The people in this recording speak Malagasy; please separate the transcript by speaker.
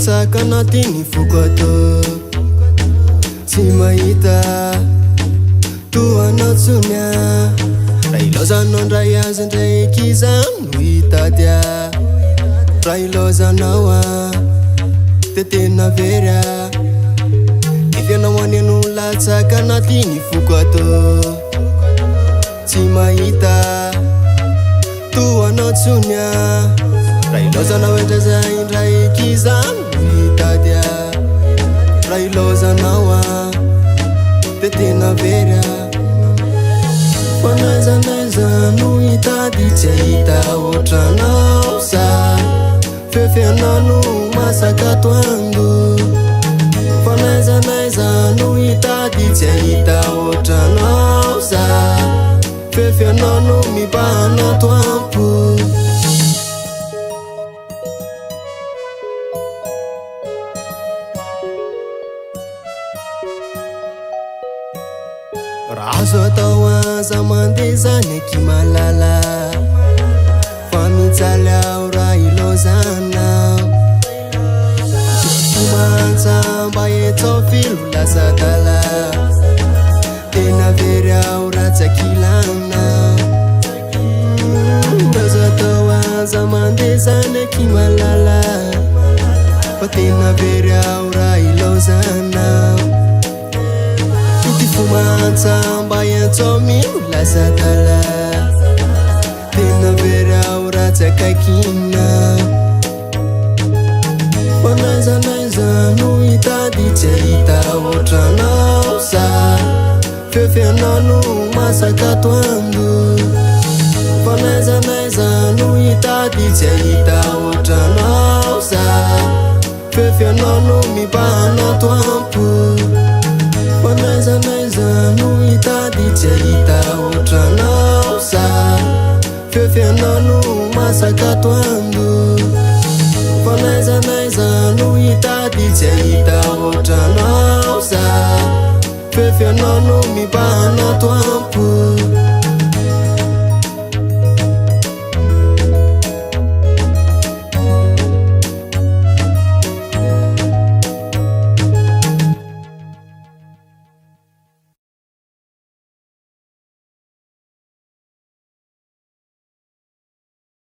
Speaker 1: latsaka anatiny fokoto tsy mahita toanao tsonya raha ilozanao ndray azy ndraiky izany no hitady raha ilozanao de tena very ifianao aneno latsaka anatiny fokoto tsy mahita toanao tsonya raha ilozanao endrazay ndraiky izany no hitady raha ilozanao de tena very fanaiza no hitady tsy ahita ohatranao sa fefianao no masaka toando fanaiza no hitady tsy ahita ohatranao sa fefianao no mibahana toampo raha azo atao aza mandeha zany aky malala fa mijaly ao raha ilozanao fomantsa mba etsao filo lasa dala tena very ao raha tsy akilanao azo atao aza mandeha zany aky malala fa tena very ao raha ilozanao fomantsa mba etsao milo lasa dala tena very ao raha tsy akakinao fanaiza no hitady tsy ahita ohatranao sa fefianao no masaka toando fanaiza no hitady tsy ahita ohatranao sa fefianao no mibahana toampo fanaiza no hitady tsy ahita ohatranao sa fefianao no masaka toando fanaiza no hitady tsy ahita ohatranao sa fefianao no mibahana toampo